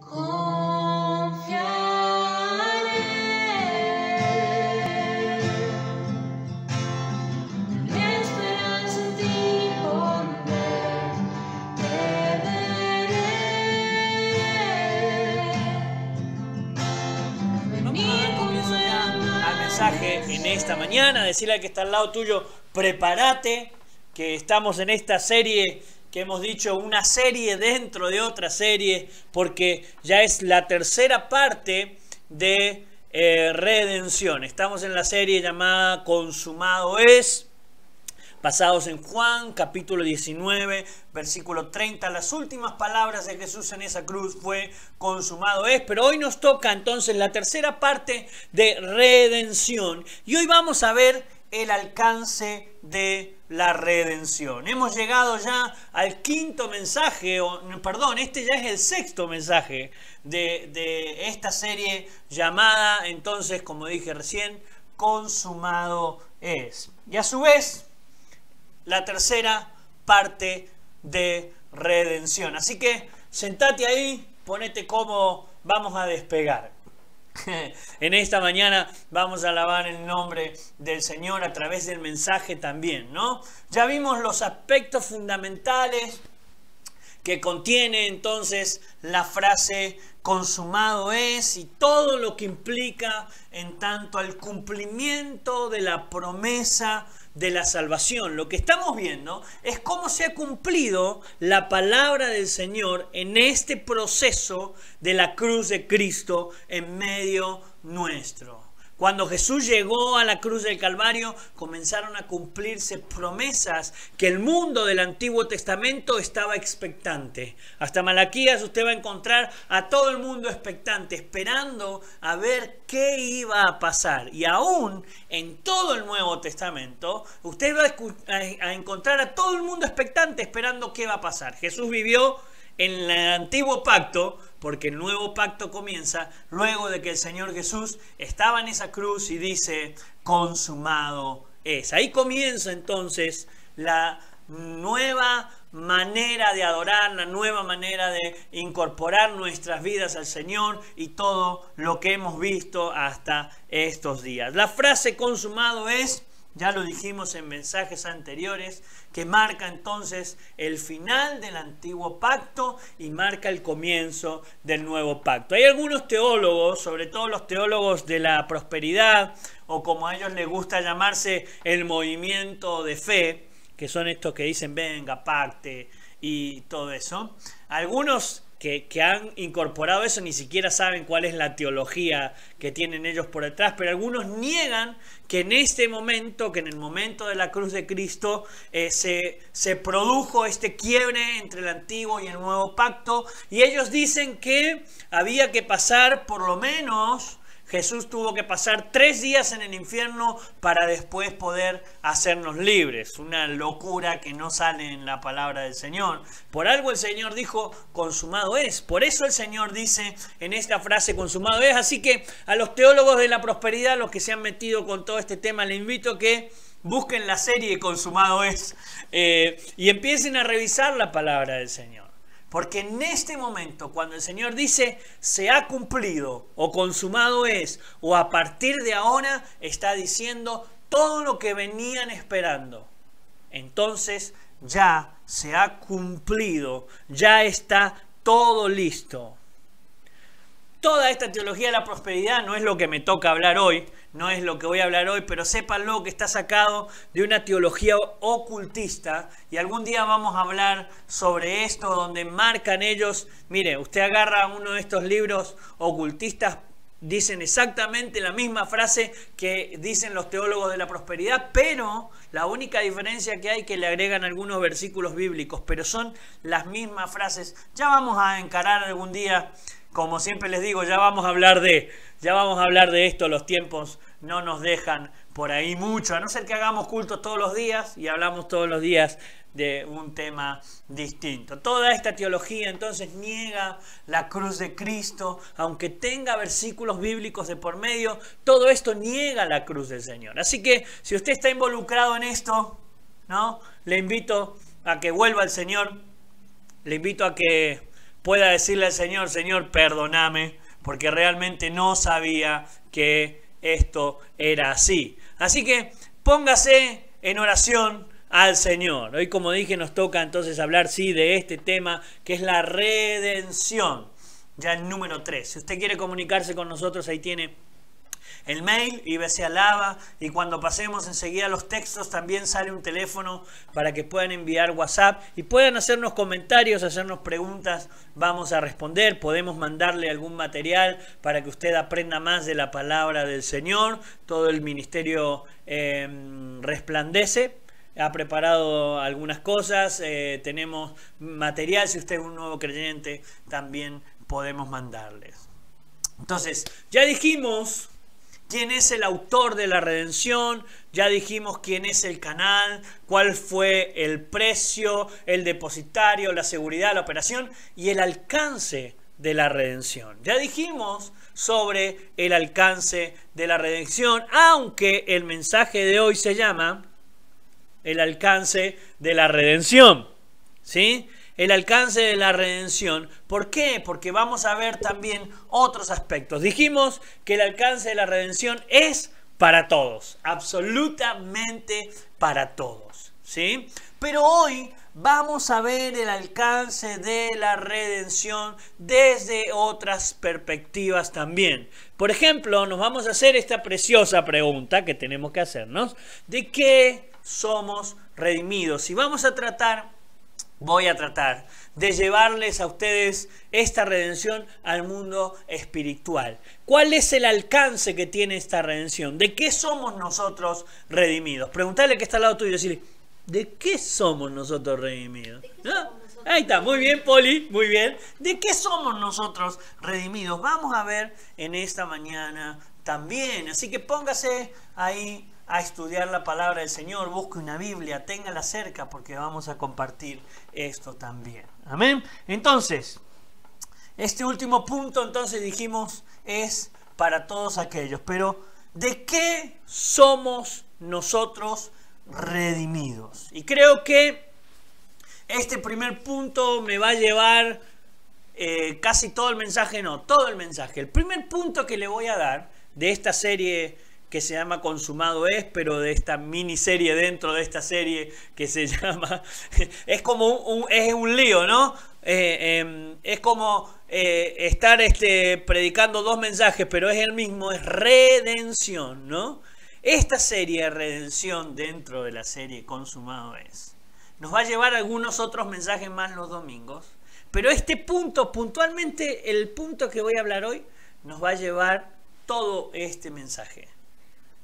En esta mañana, decirle al que está al lado tuyo, prepárate, que estamos en esta serie que hemos dicho, una serie dentro de otra serie, porque ya es la tercera parte de redención. Estamos en la serie llamada Consumado es, basados en Juan, capítulo 19, versículo 30. Las últimas palabras de Jesús en esa cruz fue consumado es. Pero hoy nos toca entonces la tercera parte de redención. Y hoy vamos a ver el alcance de la redención. Hemos llegado ya al quinto mensaje, este ya es el sexto mensaje de esta serie llamada entonces, como dije recién, consumado es. Y a su vez, la tercera parte de redención. Así que sentate ahí, ponete cómodo, vamos a despegar. En esta mañana vamos a alabar el nombre del Señor a través del mensaje también, ¿no? Ya vimos los aspectos fundamentales que contiene entonces la frase consumado es y todo lo que implica en tanto al cumplimiento de la promesa de la salvación. Lo que estamos viendo es cómo se ha cumplido la palabra del Señor en este proceso de la cruz de Cristo en medio nuestro. Cuando Jesús llegó a la cruz del Calvario, comenzaron a cumplirse promesas que el mundo del Antiguo Testamento estaba expectante. Hasta Malaquías usted va a encontrar a todo el mundo expectante, esperando a ver qué iba a pasar. Y aún en todo el Nuevo Testamento, usted va a encontrar a todo el mundo expectante, esperando qué va a pasar. Jesús vivió en el antiguo pacto, porque el nuevo pacto comienza luego de que el Señor Jesús estaba en esa cruz y dice, consumado es. Ahí comienza entonces la nueva manera de adorar, la nueva manera de incorporar nuestras vidas al Señor y todo lo que hemos visto hasta estos días. La frase consumado es, ya lo dijimos en mensajes anteriores, que marca entonces el final del antiguo pacto y marca el comienzo del nuevo pacto. Hay algunos teólogos, sobre todo los teólogos de la prosperidad, o como a ellos les gusta llamarse el movimiento de fe, que son estos que dicen venga, pacte y todo eso. Algunos que han incorporado eso ni siquiera saben cuál es la teología que tienen ellos por detrás, pero algunos niegan que en este momento, que en el momento de la cruz de Cristo se produjo este quiebre entre el antiguo y el nuevo pacto, y ellos dicen que había que pasar por lo menos, Jesús tuvo que pasar 3 días en el infierno para después poder hacernos libres. Una locura que no sale en la palabra del Señor. Por algo el Señor dijo, consumado es. Por eso el Señor dice en esta frase, consumado es. Así que a los teólogos de la prosperidad, los que se han metido con todo este tema, les invito a que busquen la serie Consumado es y empiecen a revisar la palabra del Señor. Porque en este momento, cuando el Señor dice, se ha cumplido, o consumado es, o a partir de ahora, está diciendo todo lo que venían esperando. Entonces, ya se ha cumplido, ya está todo listo. Toda esta teología de la prosperidad no es lo que me toca hablar hoy, no es lo que voy a hablar hoy, pero sépanlo que está sacado de una teología ocultista y algún día vamos a hablar sobre esto donde marcan ellos, mire, usted agarra uno de estos libros ocultistas, dicen exactamente la misma frase que dicen los teólogos de la prosperidad, pero la única diferencia que hay es que le agregan algunos versículos bíblicos, pero son las mismas frases. Ya vamos a encarar algún día, como siempre les digo, ya vamos a hablar de esto, los tiempos no nos dejan por ahí mucho, a no ser que hagamos cultos todos los días y hablamos todos los días de un tema distinto. Toda esta teología entonces niega la cruz de Cristo, aunque tenga versículos bíblicos de por medio, todo esto niega la cruz del Señor. Así que si usted está involucrado en esto, ¿no? Le invito a que vuelva al Señor, le invito a que pueda decirle al Señor, Señor, perdóname, porque realmente no sabía que esto era así. Así que póngase en oración al Señor. Hoy, como dije, nos toca entonces hablar, sí, de este tema que es la redención. Ya el número 3. Si usted quiere comunicarse con nosotros, ahí tiene el mail, IBC Alaba, y cuando pasemos enseguida los textos también sale un teléfono para que puedan enviar WhatsApp y puedan hacernos comentarios, hacernos preguntas, vamos a responder, podemos mandarle algún material para que usted aprenda más de la palabra del Señor. Todo el ministerio Resplandece ha preparado algunas cosas, tenemos material, si usted es un nuevo creyente también podemos mandarles. Entonces, ya dijimos quién es el autor de la redención, ya dijimos quién es el canal, cuál fue el precio, el depositario, la seguridad, la operación y el alcance de la redención. Ya dijimos sobre el alcance de la redención, aunque el mensaje de hoy se llama el alcance de la redención, ¿sí? El alcance de la redención. ¿Por qué? Porque vamos a ver también otros aspectos. Dijimos que el alcance de la redención es para todos, absolutamente para todos, ¿sí? Pero hoy vamos a ver el alcance de la redención desde otras perspectivas también. Por ejemplo, nos vamos a hacer esta preciosa pregunta que tenemos que hacernos: ¿de qué somos redimidos? Y voy a tratar de llevarles a ustedes esta redención al mundo espiritual. ¿Cuál es el alcance que tiene esta redención? ¿De qué somos nosotros redimidos? Preguntarle que está al lado tuyo y decirle, ¿de qué somos nosotros redimidos? ¿No? Ahí está, muy bien, Poli, muy bien. ¿De qué somos nosotros redimidos? Vamos a ver en esta mañana también. Así que póngase ahí a estudiar la palabra del Señor, busque una Biblia, téngala cerca porque vamos a compartir esto también. Amén. Entonces, este último punto, entonces dijimos, es para todos aquellos. Pero, ¿de qué somos nosotros redimidos? Y creo que este primer punto me va a llevar casi todo el mensaje, no, todo el mensaje. El primer punto que le voy a dar de esta serie que se llama Consumado es, pero de esta miniserie dentro de esta serie que se llama, es como es un lío, ¿no? Es como estar predicando dos mensajes, pero es el mismo, es redención, ¿no? Esta serie redención dentro de la serie Consumado es, nos va a llevar algunos otros mensajes más los domingos, pero este punto, puntualmente el punto que voy a hablar hoy, nos va a llevar todo este mensaje.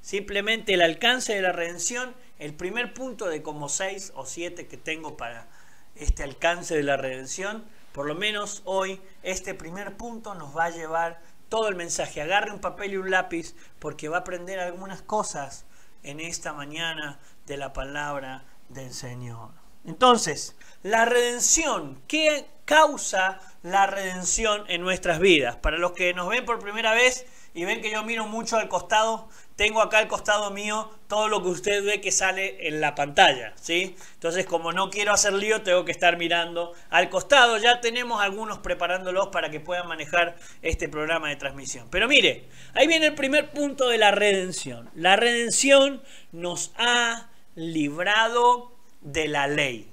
Simplemente el alcance de la redención, el primer punto de como 6 o 7 que tengo para este alcance de la redención, por lo menos hoy este primer punto nos va a llevar todo el mensaje. Agarre un papel y un lápiz porque va a aprender algunas cosas en esta mañana de la palabra del Señor. Entonces, la redención, ¿qué causa la redención en nuestras vidas? Para los que nos ven por primera vez y ven que yo miro mucho al costado, tengo acá al costado mío todo lo que usted ve que sale en la pantalla, ¿sí? Entonces, como no quiero hacer lío, tengo que estar mirando al costado. Ya tenemos algunos preparándolos para que puedan manejar este programa de transmisión. Pero mire, ahí viene el primer punto de la redención. La redención nos ha librado de la ley.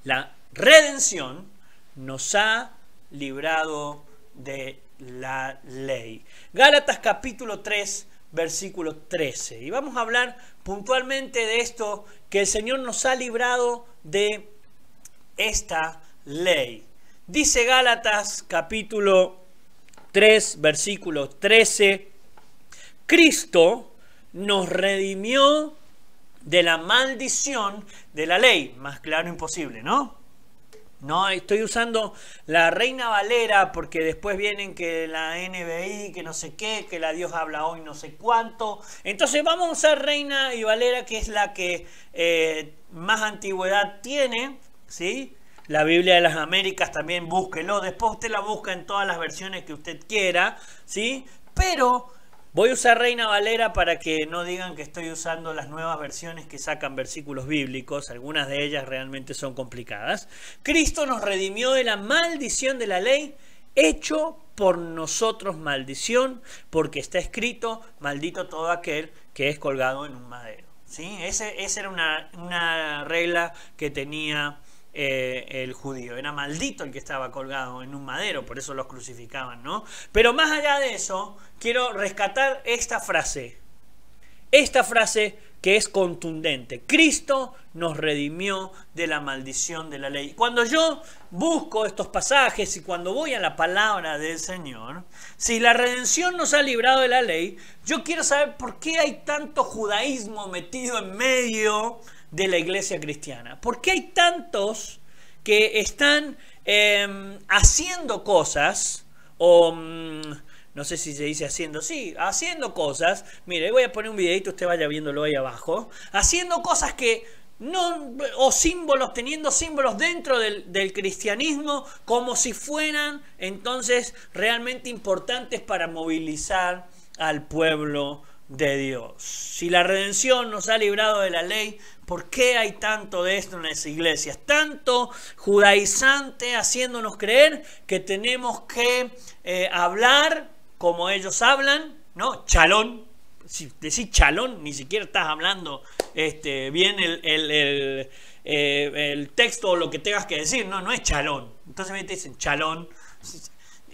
La redención nos ha librado de la ley. Gálatas capítulo 3, versículo 13. Y vamos a hablar puntualmente de esto, que el Señor nos ha librado de esta ley. Dice Gálatas capítulo 3, versículo 13. Cristo nos redimió de la maldición de la ley. Más claro imposible, ¿no? No, estoy usando la Reina Valera porque después vienen que la NBI, que no sé qué, que la Dios habla hoy no sé cuánto. Entonces vamos a usar Reina y Valera, que es la que más antigüedad tiene, ¿sí? La Biblia de las Américas también búsquelo. Después usted la busca en todas las versiones que usted quiera, ¿sí? Pero Voy a usar Reina Valera para que no digan que estoy usando las nuevas versiones que sacan versículos bíblicos. Algunas de ellas realmente son complicadas. Cristo nos redimió de la maldición de la ley, hecho por nosotros maldición, porque está escrito, maldito todo aquel que es colgado en un madero. ¿Sí? Esa era una regla que tenía el judío. Era maldito el que estaba colgado en un madero, por eso los crucificaban, ¿no? Pero más allá de eso, quiero rescatar esta frase que es contundente. Cristo nos redimió de la maldición de la ley. Cuando yo busco estos pasajes y cuando voy a la palabra del Señor, si la redención nos ha librado de la ley, yo quiero saber por qué hay tanto judaísmo metido en medio de la iglesia cristiana. ¿Por qué hay tantos que están haciendo cosas o... no sé si se dice haciendo, sí, haciendo cosas. Mire, voy a poner un videito, usted vaya viéndolo ahí abajo. Haciendo cosas que no, o símbolos, teniendo símbolos dentro del cristianismo como si fueran entonces realmente importantes para movilizar al pueblo de Dios. Si la redención nos ha librado de la ley, ¿por qué hay tanto de esto en las iglesias? Tanto judaizante haciéndonos creer que tenemos que hablar como ellos hablan, ¿no? Chalón. Si decís chalón, ni siquiera estás hablando bien el texto o lo que tengas que decir, no es chalón. Entonces me dicen chalón.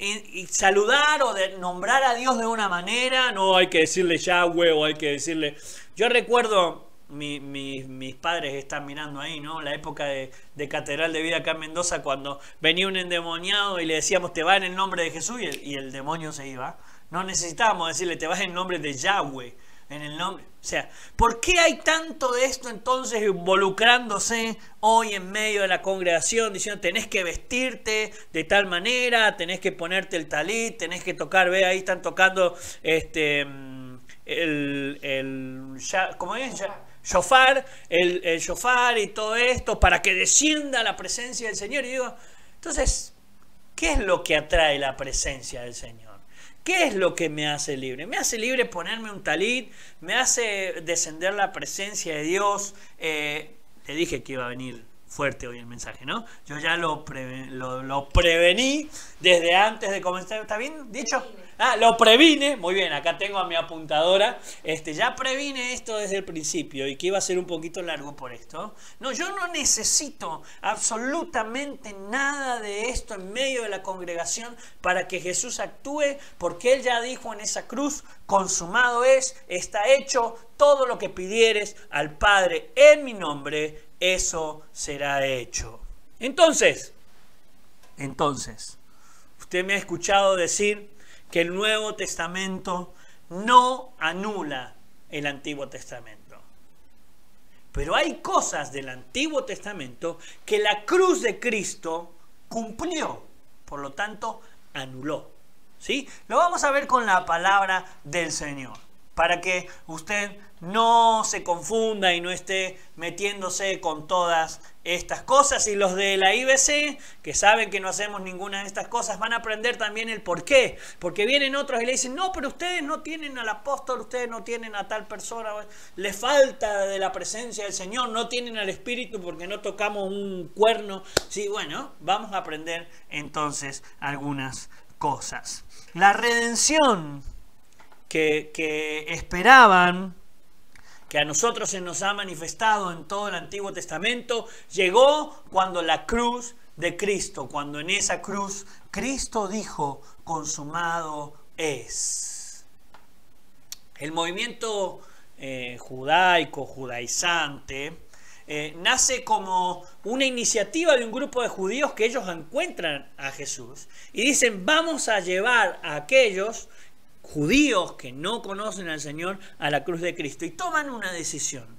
Y saludar o de nombrar a Dios de una manera, no hay que decirle Yahweh o hay que decirle... Yo recuerdo, mis padres están mirando ahí, ¿no? La época de Catedral de Vida acá en Mendoza, cuando venía un endemoniado y le decíamos te va en el nombre de Jesús y el demonio se iba. No necesitábamos decirle te vas en nombre de Yahweh, en el nombre... O sea, ¿por qué hay tanto de esto entonces involucrándose hoy en medio de la congregación diciendo tenés que vestirte de tal manera, tenés que ponerte el talit, tenés que tocar, ve ahí están tocando ¿cómo es? Shofar, el shofar y todo esto para que descienda la presencia del Señor? Y digo, entonces, ¿qué es lo que atrae la presencia del Señor? ¿Qué es lo que me hace libre? Me hace libre ponerme un talit, me hace descender la presencia de Dios. Le dije que iba a venir fuerte hoy el mensaje, ¿no? Yo ya lo prevení desde antes de comenzar. ¿Está bien dicho? Lo previne. Muy bien, acá tengo a mi apuntadora. Ya previne esto desde el principio y que iba a ser un poquito largo por esto. No, yo no necesito absolutamente nada de esto en medio de la congregación para que Jesús actúe, porque Él ya dijo en esa cruz, consumado es, está hecho, todo lo que pidieres al Padre en mi nombre, eso será hecho. Entonces, usted me ha escuchado decir que el Nuevo Testamento no anula el Antiguo Testamento. Pero hay cosas del Antiguo Testamento que la cruz de Cristo cumplió, por lo tanto, anuló. ¿Sí? Lo vamos a ver con la palabra del Señor, para que usted no se confunda y no esté metiéndose con todas estas cosas. Y los de la IBC, que saben que no hacemos ninguna de estas cosas, van a aprender también el por qué. Porque vienen otros y le dicen, no, pero ustedes no tienen al apóstol, ustedes no tienen a tal persona, le falta de la presencia del Señor, no tienen al Espíritu porque no tocamos un cuerno. Sí, bueno, vamos a aprender entonces algunas cosas. La redención que esperaban, que a nosotros se nos ha manifestado en todo el Antiguo Testamento, llegó cuando la cruz de Cristo, cuando en esa cruz Cristo dijo, consumado es. El movimiento judaico, judaizante, nace como una iniciativa de un grupo de judíos que ellos encuentran a Jesús y dicen, vamos a llevar a aquellos judíos que no conocen al Señor a la cruz de Cristo, y toman una decisión.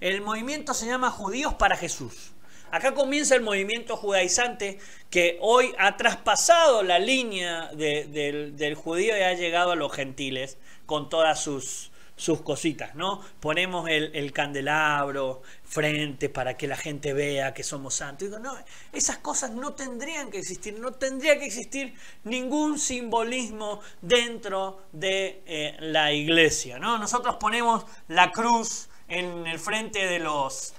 El movimiento se llama Judíos para Jesús. Acá comienza el movimiento judaizante que hoy ha traspasado la línea del judío y ha llegado a los gentiles con todas sus sus cositas, ¿no? Ponemos el candelabro frente para que la gente vea que somos santos. Digo, no, esas cosas no tendrían que existir, no tendría que existir ningún simbolismo dentro de la iglesia, ¿no? Nosotros ponemos la cruz en el frente de los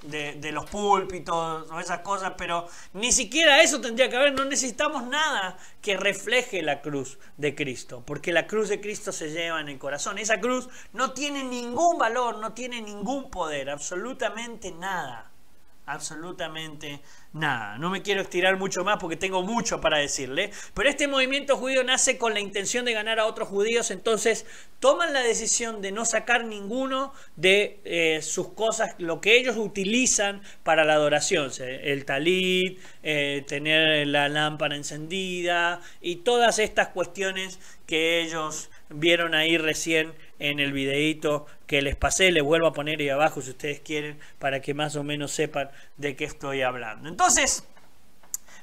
púlpitos o esas cosas, pero ni siquiera eso tendría que haber. No necesitamos nada que refleje la cruz de Cristo, porque la cruz de Cristo se lleva en el corazón. Esa cruz no tiene ningún valor, no tiene ningún poder, absolutamente nada. Absolutamente nada. No me quiero estirar mucho más porque tengo mucho para decirle, pero este movimiento judío nace con la intención de ganar a otros judíos. Entonces toman la decisión de no sacar ninguno de sus cosas, lo que ellos utilizan para la adoración, el talit, tener la lámpara encendida y todas estas cuestiones que ellos vieron ahí recién en el videíto que les pasé. Les vuelvo a poner ahí abajo si ustedes quieren, para que más o menos sepan de qué estoy hablando. Entonces,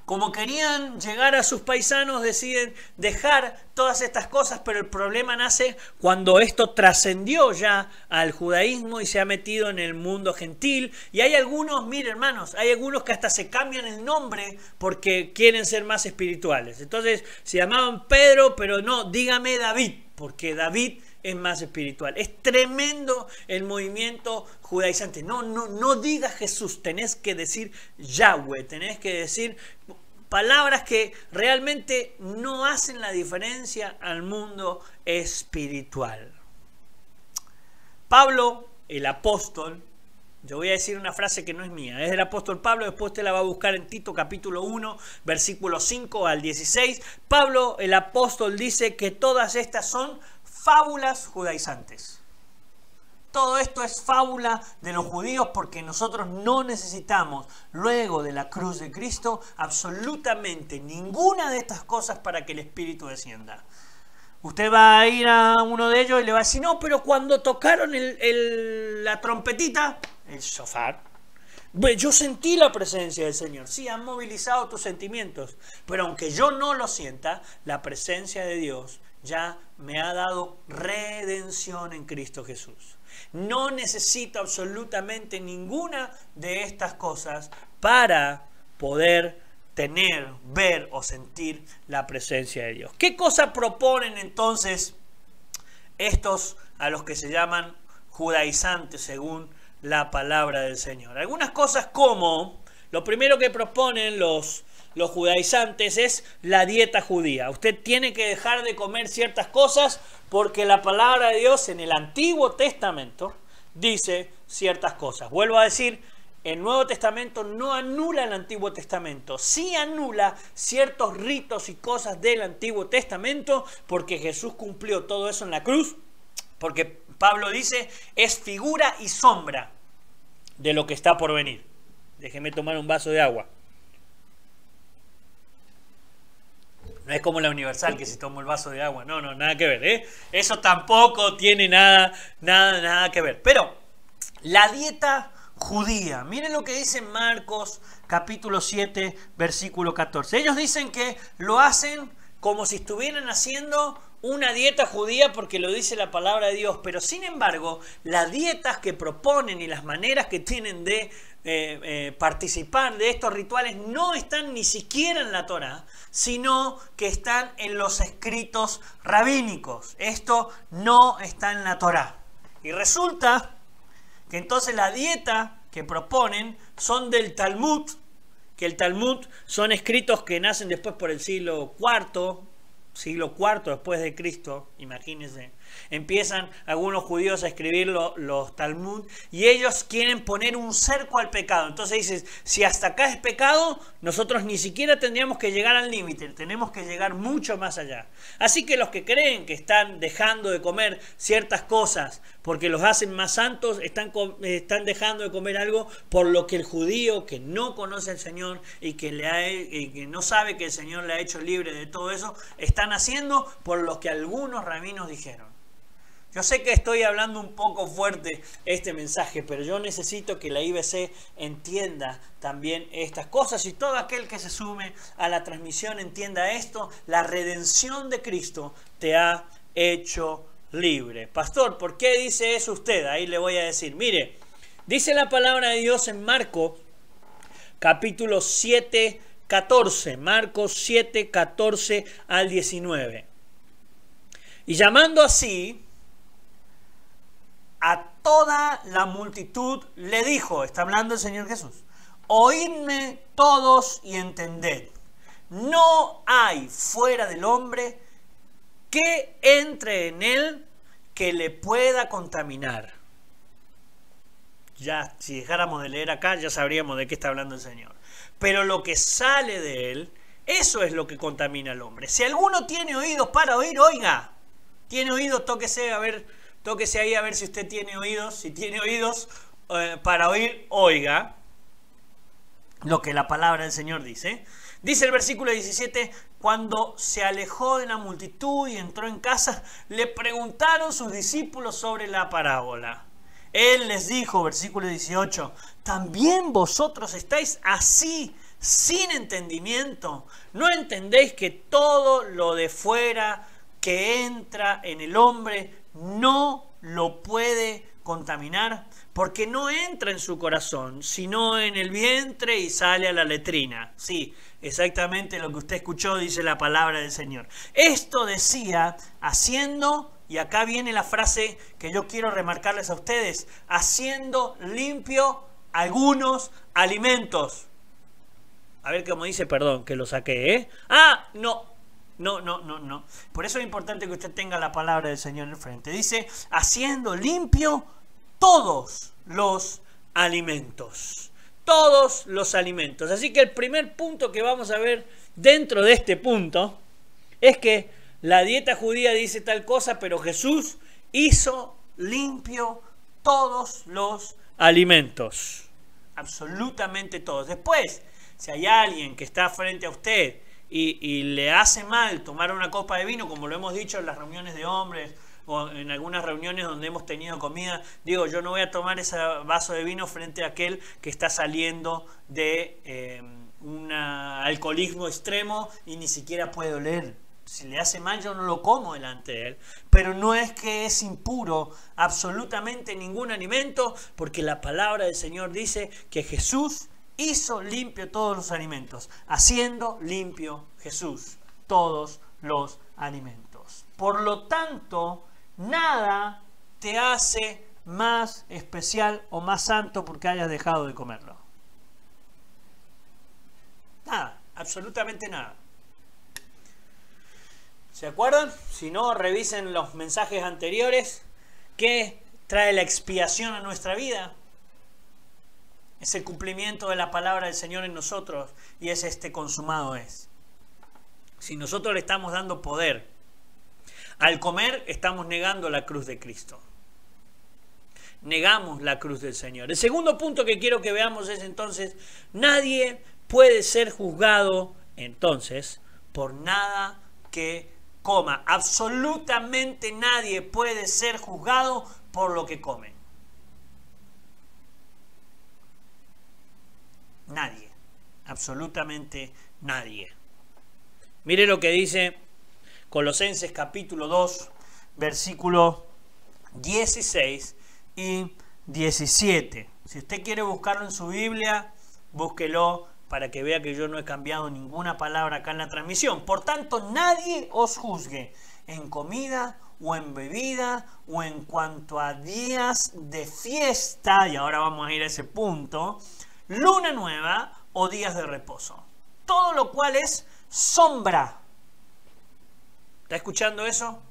como querían llegar a sus paisanos, deciden dejar todas estas cosas, pero el problema nace cuando esto trascendió ya al judaísmo y se ha metido en el mundo gentil. Y hay algunos, miren hermanos, hay algunos que hasta se cambian el nombre porque quieren ser más espirituales. Entonces se llamaban Pedro, pero no, dígame David, porque David es más espiritual. Es tremendo el movimiento judaizante. No digas Jesús, tenés que decir Yahweh, tenés que decir palabras que realmente no hacen la diferencia al mundo espiritual. Pablo, el apóstol, yo voy a decir una frase que no es mía, es del apóstol Pablo, después usted la va a buscar en Tito capítulo 1, versículos 5 al 16. Pablo, el apóstol, dice que todas estas son fábulas judaizantes. Todo esto es fábula de los judíos porque nosotros no necesitamos, luego de la cruz de Cristo, absolutamente ninguna de estas cosas para que el Espíritu descienda. Usted va a ir a uno de ellos y le va a decir, no, pero cuando tocaron la trompetita, el shofar, yo sentí la presencia del Señor. Sí, han movilizado tus sentimientos, pero aunque yo no lo sienta, la presencia de Dios ya me ha dado redención en Cristo Jesús. No necesito absolutamente ninguna de estas cosas para poder tener, ver o sentir la presencia de Dios. ¿Qué cosa proponen entonces estos a los que se llaman judaizantes según la palabra del Señor? Algunas cosas como, lo primero que proponen los judaizantes es la dieta judía. Usted tiene que dejar de comer ciertas cosas porque la palabra de Dios en el Antiguo Testamento dice ciertas cosas. Vuelvo a decir, el Nuevo Testamento no anula el Antiguo Testamento, sí anula ciertos ritos y cosas del Antiguo Testamento porque Jesús cumplió todo eso en la cruz, porque Pablo dice, es figura y sombra de lo que está por venir. Déjeme tomar un vaso de agua. No es como la Universal, que si tomo el vaso de agua. No, nada que ver, ¿eh? Eso tampoco tiene nada que ver. Pero la dieta judía, miren lo que dice Marcos capítulo 7, versículo 14. Ellos dicen que lo hacen como si estuvieran haciendo una dieta judía porque lo dice la palabra de Dios. Pero sin embargo, las dietas que proponen y las maneras que tienen de participar de estos rituales no están ni siquiera en la Torá, sino que están en los escritos rabínicos. Esto no está en la Torá. Y resulta que entonces la dieta que proponen son del Talmud, que el Talmud son escritos que nacen después por el siglo IV después de Cristo, imagínense. Empiezan algunos judíos a escribir los Talmud y ellos quieren poner un cerco al pecado. Entonces dices, si hasta acá es pecado, nosotros ni siquiera tendríamos que llegar al límite, tenemos que llegar mucho más allá. Así que los que creen que están dejando de comer ciertas cosas porque los hacen más santos, están dejando de comer algo por lo que el judío que no conoce al Señor y que no sabe que el Señor le ha hecho libre de todo eso, están haciendo por lo que algunos rabinos dijeron. Yo sé que estoy hablando un poco fuerte este mensaje, pero yo necesito que la IBC entienda también estas cosas y todo aquel que se sume a la transmisión entienda esto. La redención de Cristo te ha hecho libre. Pastor, ¿por qué dice eso usted? Ahí le voy a decir. Mire, dice la palabra de Dios en Marcos, capítulo 7, 14. Marcos 7, 14 al 19. Y llamando así a toda la multitud, le dijo, está hablando el Señor Jesús, oídme todos y entended. No hay fuera del hombre que entre en él que le pueda contaminar. Ya, si dejáramos de leer acá, ya sabríamos de qué está hablando el Señor. Pero lo que sale de él, eso es lo que contamina al hombre. Si alguno tiene oídos para oír, oiga. Tiene oídos, tóquese ahí a ver si usted tiene oídos. Si tiene oídos para oír, oiga lo que la palabra del Señor dice. Dice el versículo 17, cuando se alejó de la multitud y entró en casa, le preguntaron sus discípulos sobre la parábola. Él les dijo, versículo 18, ¿también vosotros estáis así, sin entendimiento? ¿No entendéis que todo lo de fuera que entra en el hombre no lo puede contaminar? Porque no entra en su corazón, sino en el vientre y sale a la letrina. Sí, exactamente lo que usted escuchó, dice la palabra del Señor. Esto decía, haciendo, y acá viene la frase que yo quiero remarcarles a ustedes, haciendo limpio algunos alimentos. A ver cómo dice, perdón, que lo saqué, ¿eh? No. Por eso es importante que usted tenga la palabra del Señor en frente. Dice, haciendo limpio todos los alimentos. Todos los alimentos. Así que el primer punto que vamos a ver dentro de este punto es que la dieta judía dice tal cosa, pero Jesús hizo limpio todos los alimentos. Absolutamente todos. Después, si hay alguien que está frente a usted y le hace mal tomar una copa de vino, como lo hemos dicho en las reuniones de hombres o en algunas reuniones donde hemos tenido comida, digo, yo no voy a tomar ese vaso de vino frente a aquel que está saliendo de un alcoholismo extremo y ni siquiera puede oler. Si le hace mal, yo no lo como delante de él. Pero no es que es impuro absolutamente ningún alimento, porque la palabra del Señor dice que Jesús hizo limpio todos los alimentos, haciendo limpio Jesús todos los alimentos. Por lo tanto, nada te hace más especial o más santo porque hayas dejado de comerlo. Nada, absolutamente nada. ¿Se acuerdan? Si no, revisen los mensajes anteriores. ¿Qué trae la expiación a nuestra vida? Es el cumplimiento de la palabra del Señor en nosotros y es consumado es. Si nosotros le estamos dando poder al comer, estamos negando la cruz de Cristo. Negamos la cruz del Señor. El segundo punto que quiero que veamos es entonces, nadie puede ser juzgado entonces por nada que coma. Absolutamente nadie puede ser juzgado por lo que come. Nadie, absolutamente nadie. Mire lo que dice Colosenses capítulo 2, versículo 16 y 17. Si usted quiere buscarlo en su Biblia, búsquelo para que vea que yo no he cambiado ninguna palabra acá en la transmisión. Por tanto, nadie os juzgue en comida o en bebida o en cuanto a días de fiesta, y ahora vamos a ir a ese punto, luna nueva o días de reposo. Todo lo cual es sombra. ¿Está escuchando eso?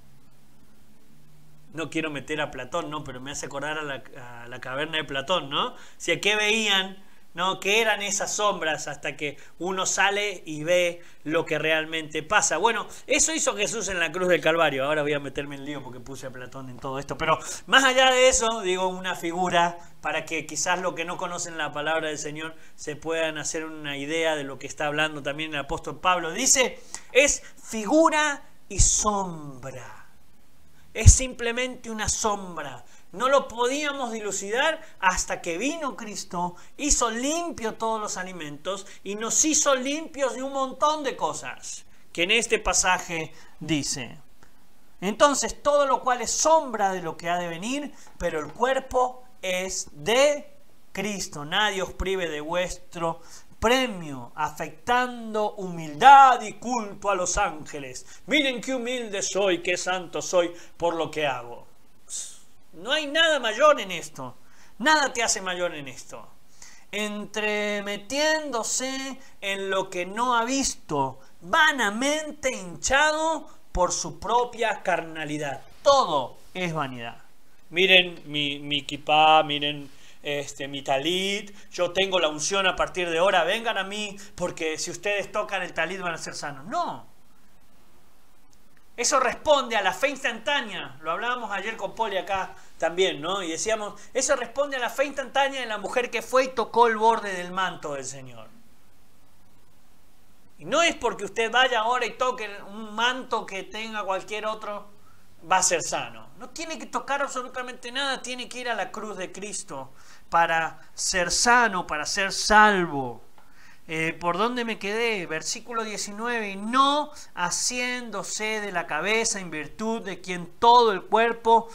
No quiero meter a Platón, ¿no? Pero me hace acordar a la caverna de Platón, ¿no? Si a qué veían, ¿no? ¿Qué eran esas sombras hasta que uno sale y ve lo que realmente pasa? Bueno, eso hizo Jesús en la cruz del Calvario. Ahora voy a meterme en lío porque puse a Platón en todo esto. Pero más allá de eso, digo, una figura para que quizás los que no conocen la palabra del Señor se puedan hacer una idea de lo que está hablando también el apóstol Pablo. Dice, es figura y sombra. Es simplemente una sombra. No lo podíamos dilucidar hasta que vino Cristo, hizo limpio todos los alimentos y nos hizo limpios de un montón de cosas que en este pasaje dice. Entonces, todo lo cual es sombra de lo que ha de venir, pero el cuerpo es de Cristo. Nadie os prive de vuestro premio, afectando humildad y culto a los ángeles. Miren qué humilde soy, qué santo soy por lo que hago. No hay nada mayor en esto. Nada te hace mayor en esto. Entremetiéndose en lo que no ha visto, vanamente hinchado por su propia carnalidad. Todo es vanidad. Miren mi kipá, miren mi talit, yo tengo la unción a partir de ahora, vengan a mí, porque si ustedes tocan el talit van a ser sanos. No. Eso responde a la fe instantánea. Lo hablábamos ayer con Poli acá también, ¿no? Y decíamos, eso responde a la fe instantánea de la mujer que fue y tocó el borde del manto del Señor. Y no es porque usted vaya ahora y toque un manto que tenga cualquier otro, va a ser sano. No tiene que tocar absolutamente nada, tiene que ir a la cruz de Cristo para ser sano, para ser salvo. ¿Por dónde me quedé? Versículo 19. Y no haciéndose de la cabeza en virtud de quien todo el cuerpo,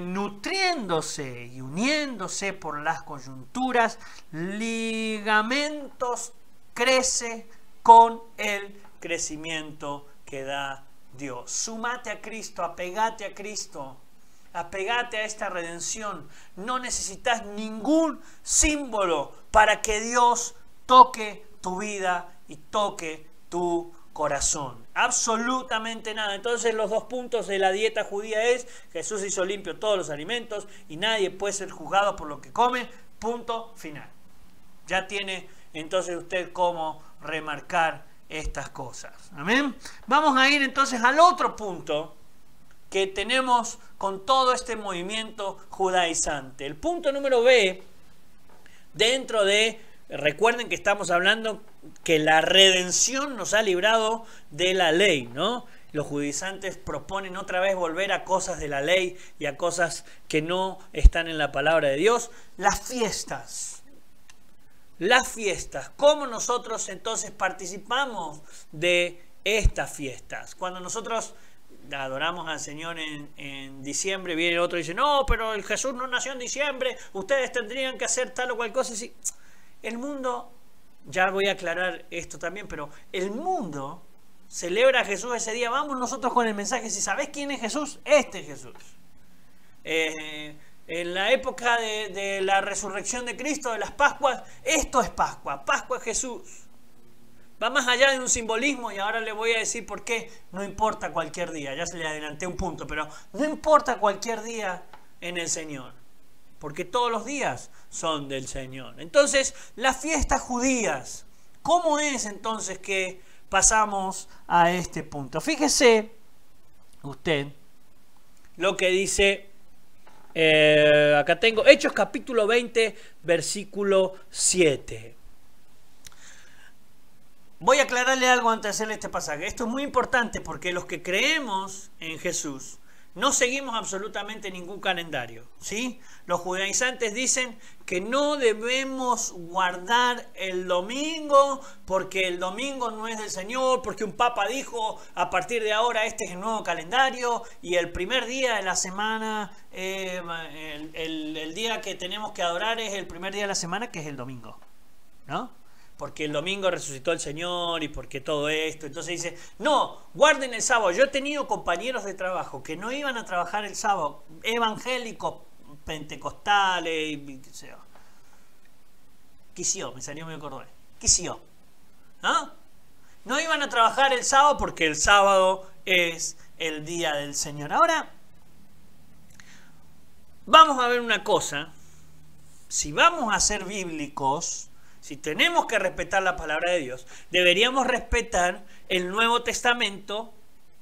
nutriéndose y uniéndose por las coyunturas, ligamentos, crece con el crecimiento que da Dios. Súmate a Cristo, apegate a Cristo, apegate a esta redención. No necesitas ningún símbolo para que Dios toque tu vida y toque tu corazón. Absolutamente nada. Entonces los 2 puntos de la dieta judía es: Jesús hizo limpio todos los alimentos y nadie puede ser juzgado por lo que come. Punto final. Ya tiene entonces usted cómo remarcar estas cosas. Amén. Vamos a ir entonces al otro punto que tenemos con todo este movimiento judaizante. El punto número B, dentro de, recuerden que estamos hablando que la redención nos ha librado de la ley, ¿no? Los judaizantes proponen otra vez volver a cosas de la ley y a cosas que no están en la palabra de Dios. Las fiestas. Las fiestas, ¿cómo nosotros entonces participamos de estas fiestas? Cuando nosotros adoramos al Señor en diciembre, viene otro y dice, no, pero el Jesús no nació en diciembre, ustedes tendrían que hacer tal o cual cosa. Sí, el mundo, ya voy a aclarar esto también, pero el mundo celebra a Jesús ese día. Vamos nosotros con el mensaje, si sabés quién es Jesús, este es Jesús. En la época de la resurrección de Cristo, de las Pascuas, esto es Pascua. Pascua es Jesús. Va más allá de un simbolismo y ahora le voy a decir por qué no importa cualquier día. Ya se le adelanté un punto, pero no importa cualquier día en el Señor, porque todos los días son del Señor. Entonces, las fiestas judías, ¿cómo es entonces que pasamos a este punto? Fíjese usted lo que dice... acá tengo Hechos capítulo 20 versículo 7. Voy a aclararle algo antes de hacerle este pasaje. Esto es muy importante porque los que creemos en Jesús no seguimos absolutamente ningún calendario, ¿sí? Los judaizantes dicen que no debemos guardar el domingo porque el domingo no es del Señor, porque un papa dijo a partir de ahora este es el nuevo calendario y el primer día de la semana, el día que tenemos que adorar es el primer día de la semana, que es el domingo, ¿no? Porque el domingo resucitó el Señor y porque todo esto. Entonces dice, no, guarden el sábado. Yo he tenido compañeros de trabajo que no iban a trabajar el sábado, evangélicos, pentecostales, y qué sé yo. Quisio, me salió muy cordobés. Quisio. ¿Ah? No iban a trabajar el sábado porque el sábado es el día del Señor. Ahora, vamos a ver una cosa. Si vamos a ser bíblicos, si tenemos que respetar la palabra de Dios, deberíamos respetar el Nuevo Testamento,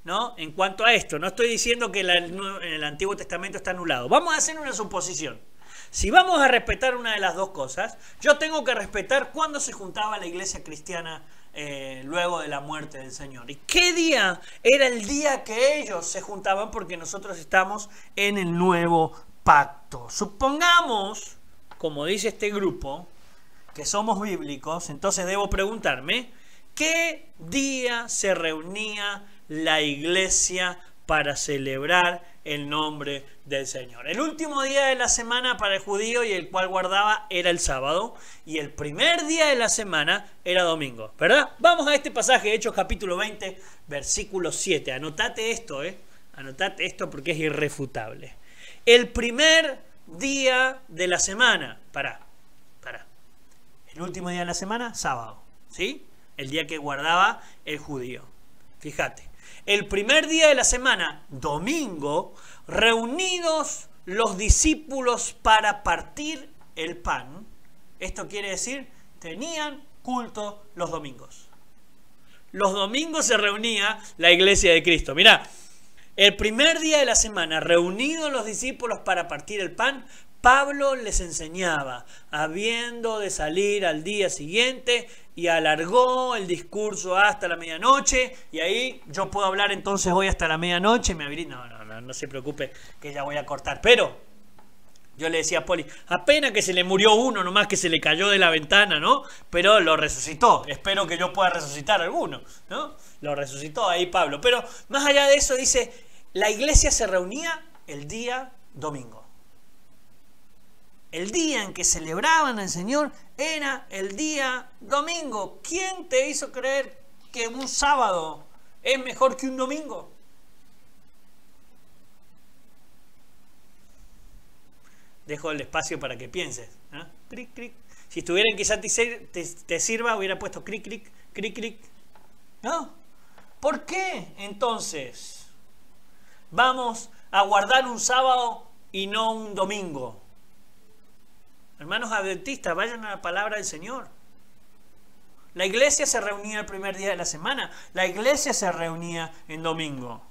¿no? En cuanto a esto, no estoy diciendo que el Antiguo Testamento está anulado. Vamos a hacer una suposición. Si vamos a respetar una de las dos cosas, yo tengo que respetar cuándo se juntaba la iglesia cristiana luego de la muerte del Señor. ¿Y qué día era el día que ellos se juntaban? Porque nosotros estamos en el nuevo pacto. Supongamos, como dice este grupo, que somos bíblicos, entonces debo preguntarme, ¿qué día se reunía la iglesia para celebrar el nombre del Señor. El último día de la semana para el judío y el cual guardaba era el sábado, y el primer día de la semana era domingo, ¿verdad? Vamos a este pasaje, Hechos capítulo 20, versículo 7. Anotate esto, anotate esto porque es irrefutable. El primer día de la semana, el último día de la semana, sábado, ¿sí? El día que guardaba el judío. Fíjate. El primer día de la semana, domingo, reunidos los discípulos para partir el pan. Esto quiere decir, tenían culto los domingos. Los domingos se reunía la iglesia de Cristo. Mirá, el primer día de la semana, reunidos los discípulos para partir el pan, Pablo les enseñaba, habiendo de salir al día siguiente, y alargó el discurso hasta la medianoche. Y ahí yo puedo hablar entonces hoy hasta la medianoche. No se preocupe que ya voy a cortar. Pero yo le decía a Poli, apenas que se le murió uno, nomás que se le cayó de la ventana, ¿no? Pero lo resucitó. Espero que yo pueda resucitar a alguno, ¿no? Lo resucitó ahí Pablo. Pero más allá de eso dice, la iglesia se reunía el día domingo. El día en que celebraban al Señor era el día domingo. ¿Quién te hizo creer que un sábado es mejor que un domingo? Dejo el espacio para que pienses. Cric, cric. Si estuviera en quizás te sirva, hubiera puesto cric, cric, cric, cric. ¿No? ¿Por qué entonces vamos a guardar un sábado y no un domingo? Hermanos adventistas, vayan a la palabra del Señor. La iglesia se reunía el primer día de la semana. La iglesia se reunía en domingo.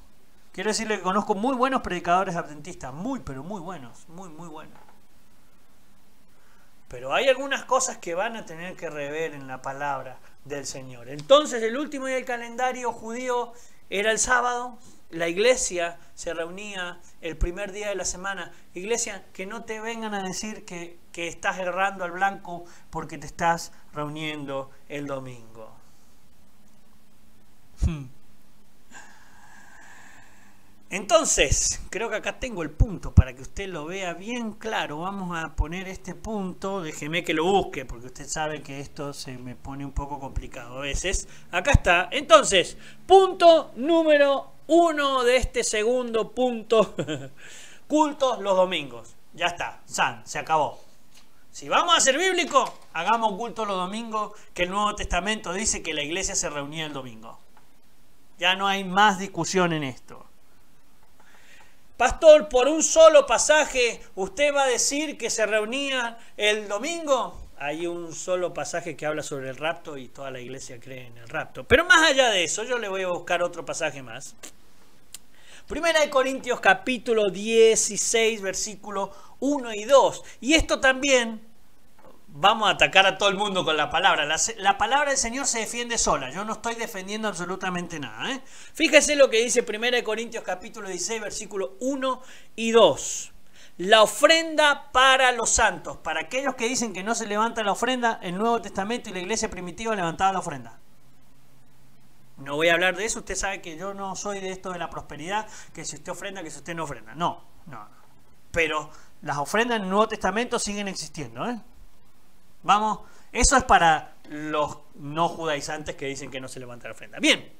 Quiero decirle que conozco muy buenos predicadores adventistas. Pero muy buenos. Muy buenos. Pero hay algunas cosas que van a tener que rever en la palabra del Señor. Entonces, el último día del calendario judío era el sábado. La iglesia se reunía el primer día de la semana. Iglesia, que no te vengan a decir que estás errando al blanco porque te estás reuniendo el domingo. Entonces, creo que acá tengo el punto para que usted lo vea bien claro. Vamos a poner este punto. Déjeme que lo busque porque usted sabe que esto se me pone un poco complicado a veces. Acá está. Entonces, punto número 1 de este segundo punto. Cultos los domingos. Ya está. Se acabó. Si vamos a ser bíblicos, hagamos culto los domingos, que el Nuevo Testamento dice que la iglesia se reunía el domingo. Ya no hay más discusión en esto. Pastor, por un solo pasaje, ¿usted va a decir que se reunía el domingo? Hay un solo pasaje que habla sobre el rapto y toda la iglesia cree en el rapto. Pero más allá de eso, yo le voy a buscar otro pasaje más. Primera de Corintios capítulo 16, versículo 1 y 2. Y esto también, vamos a atacar a todo el mundo con la palabra. La palabra del Señor se defiende sola. Yo no estoy defendiendo absolutamente nada. Fíjese lo que dice Primera de Corintios capítulo 16, versículo 1 y 2. La ofrenda para los santos. Para aquellos que dicen que no se levanta la ofrenda, el Nuevo Testamento y la iglesia primitiva levantaba la ofrenda. No voy a hablar de eso, usted sabe que yo no soy de esto de la prosperidad, que si usted ofrenda, que si usted no ofrenda. No. Pero las ofrendas en el Nuevo Testamento siguen existiendo. Vamos, eso es para los no judaizantes que dicen que no se levanta la ofrenda. Bien,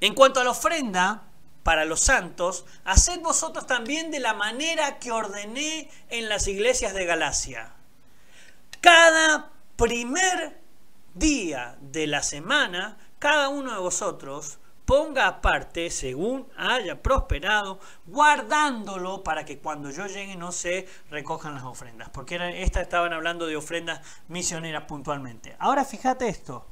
en cuanto a la ofrenda para los santos, haced vosotros también de la manera que ordené en las iglesias de Galacia. Cada primer día de la semana, cada uno de vosotros ponga aparte según haya prosperado, guardándolo para que cuando yo llegue no se recojan las ofrendas. Porque estas estaban hablando de ofrendas misioneras puntualmente. Ahora fíjate esto.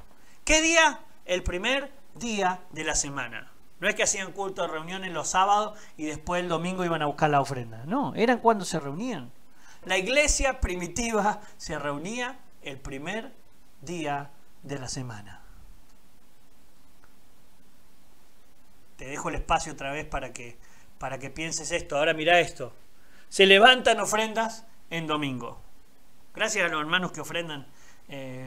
¿Qué día? El primer día de la semana. No es que hacían culto de reuniones los sábados y después el domingo iban a buscar la ofrenda. No, eran cuando se reunían. La iglesia primitiva se reunía el primer día de la semana. Te dejo el espacio otra vez para que pienses esto. Ahora mira esto. Se levantan ofrendas en domingo. Gracias a los hermanos que ofrendan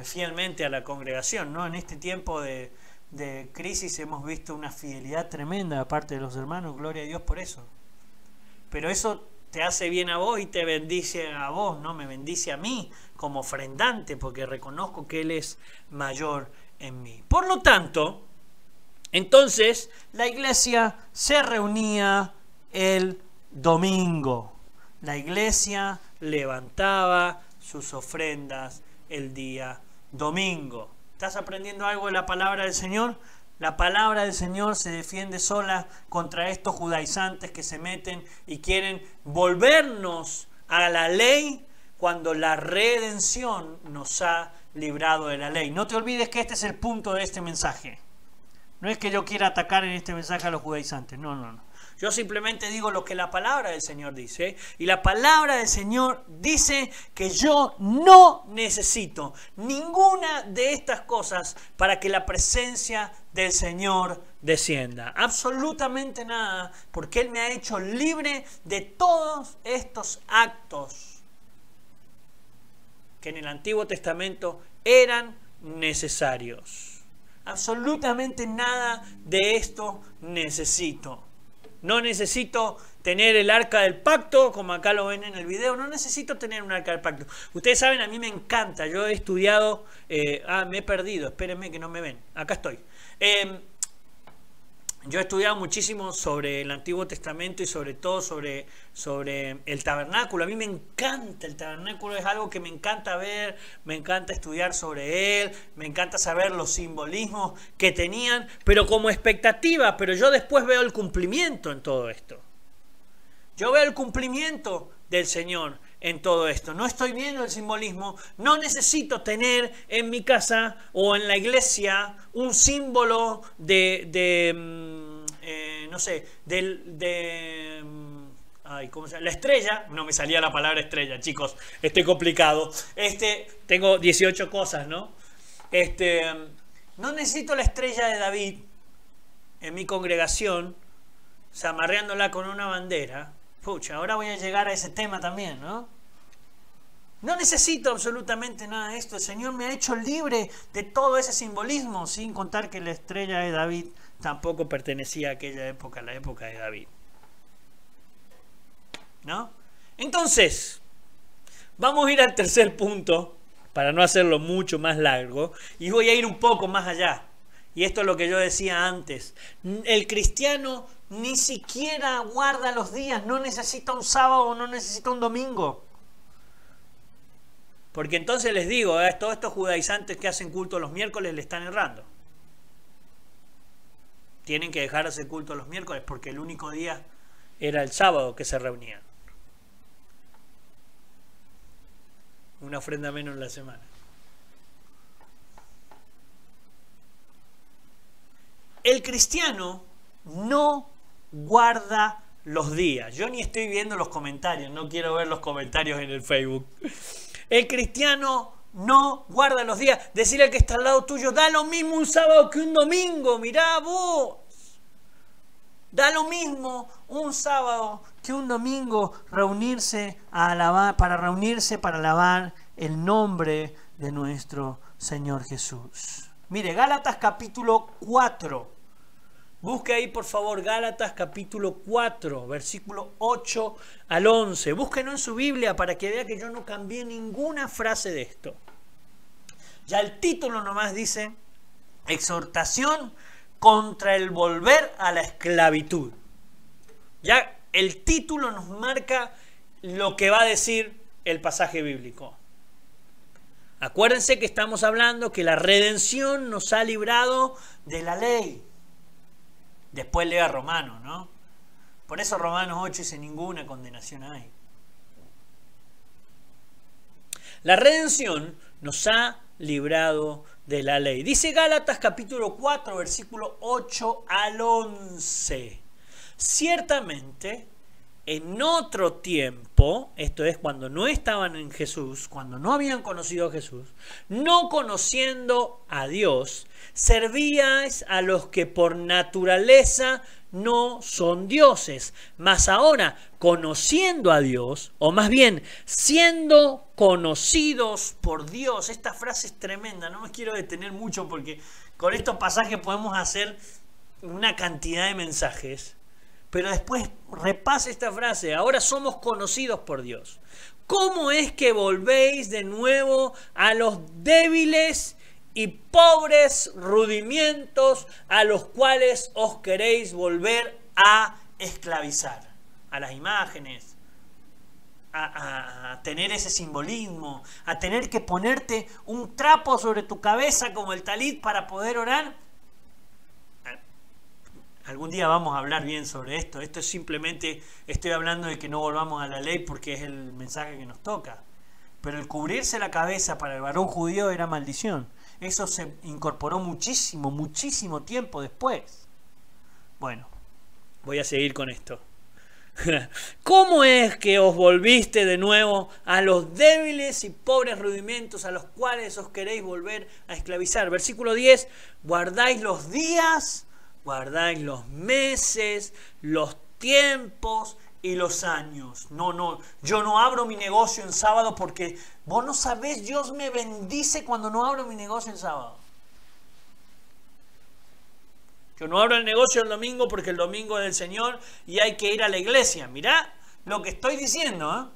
fielmente a la congregación, ¿no? En este tiempo de de crisis hemos visto una fidelidad tremenda de parte de los hermanos, gloria a Dios por eso. Pero eso te hace bien a vos y te bendice a vos, no me bendice a mí como ofrendante, porque reconozco que Él es mayor en mí. Por lo tanto, entonces la iglesia se reunía el domingo. La iglesia levantaba sus ofrendas el día domingo. ¿Estás aprendiendo algo de la palabra del Señor? La palabra del Señor se defiende sola contra estos judaizantes que se meten y quieren volvernos a la ley cuando la redención nos ha librado de la ley. No te olvides que este es el punto de este mensaje. No es que yo quiera atacar en este mensaje a los judaizantes, no. Yo simplemente digo lo que la palabra del Señor dice. Y la palabra del Señor dice que yo no necesito ninguna de estas cosas para que la presencia del Señor descienda. Absolutamente nada, porque Él me ha hecho libre de todos estos actos que en el Antiguo Testamento eran necesarios. Absolutamente nada de esto necesito. No necesito tener el arca del pacto, como acá lo ven en el video. No necesito tener un arca del pacto. Ustedes saben, a mí me encanta. Yo he estudiado... me he perdido. Espérenme que no me ven. Acá estoy. Yo he estudiado muchísimo sobre el Antiguo Testamento y sobre todo sobre el tabernáculo. A mí me encanta el tabernáculo, es algo que me encanta ver, me encanta estudiar sobre él, me encanta saber los simbolismos que tenían, pero como expectativa, pero yo después veo el cumplimiento en todo esto. Yo veo el cumplimiento del Señor en todo esto. No estoy viendo el simbolismo. No necesito tener en mi casa o en la iglesia un símbolo no sé, ¿cómo se llama? La estrella. No me salía la palabra estrella, chicos. Estoy complicado. Tengo 18 cosas, ¿no? No necesito la estrella de David en mi congregación, zamarreándola con una bandera. Pucha, ahora voy a llegar a ese tema también, ¿no? No necesito absolutamente nada de esto. El Señor me ha hecho libre de todo ese simbolismo, sin contar que la estrella de David tampoco pertenecía a aquella época, a la época de David. ¿No? Entonces, vamos a ir al tercer punto, para no hacerlo mucho más largo, y voy a ir un poco más allá. Y esto es lo que yo decía antes. El cristiano ni siquiera guarda los días, no necesita un sábado, no necesita un domingo. Porque entonces les digo, todos estos judaizantes que hacen culto los miércoles le están errando. Tienen que dejar de hacer culto los miércoles porque el único día era el sábado que se reunían. Una ofrenda menos en la semana. El cristiano no guarda los días. Yo ni estoy viendo los comentarios, no quiero ver los comentarios en el Facebook. El cristiano no guarda los días. Decirle al que está al lado tuyo, da lo mismo un sábado que un domingo. Mirá vos. Da lo mismo un sábado que un domingo reunirse para alabar el nombre de nuestro Señor Jesús. Mire, Gálatas capítulo 4. Busque ahí por favor Gálatas capítulo 4, versículo 8 al 11. Búsquenlo en su Biblia para que vea que yo no cambié ninguna frase de esto. Ya el título nomás dice, exhortación contra el volver a la esclavitud. Ya el título nos marca lo que va a decir el pasaje bíblico. Acuérdense que estamos hablando que la redención nos ha librado de la ley. Después lea Romanos, ¿no? Por eso Romanos 8 dice ninguna condenación hay. La redención nos ha librado de la ley. Dice Gálatas capítulo 4, versículo 8 al 11. Ciertamente, en otro tiempo, esto es cuando no estaban en Jesús, cuando no habían conocido a Jesús, no conociendo a Dios, servíais a los que por naturaleza no son dioses. Mas ahora, conociendo a Dios, o más bien, siendo conocidos por Dios. Esta frase es tremenda, no me quiero detener mucho porque con estos pasajes podemos hacer una cantidad de mensajes. Pero después repase esta frase, ahora somos conocidos por Dios. ¿Cómo es que volvéis de nuevo a los débiles y pobres rudimientos a los cuales os queréis volver a esclavizar? A las imágenes, a tener ese simbolismo, a tener que ponerte un trapo sobre tu cabeza como el talit para poder orar. Algún día vamos a hablar bien sobre esto. Esto es simplemente, estoy hablando de que no volvamos a la ley porque es el mensaje que nos toca. Pero el cubrirse la cabeza para el varón judío era maldición. Eso se incorporó muchísimo tiempo después. Bueno, voy a seguir con esto. ¿Cómo es que os volviste de nuevo a los débiles y pobres rudimentos a los cuales os queréis volver a esclavizar? Versículo 10, guardáis los días, guardáis los meses, los tiempos y los años. No, yo no abro mi negocio en sábado porque vos no sabés, Dios me bendice cuando no abro mi negocio en sábado. Yo no abro el negocio el domingo porque el domingo es del Señor y hay que ir a la iglesia. Mirá lo que estoy diciendo,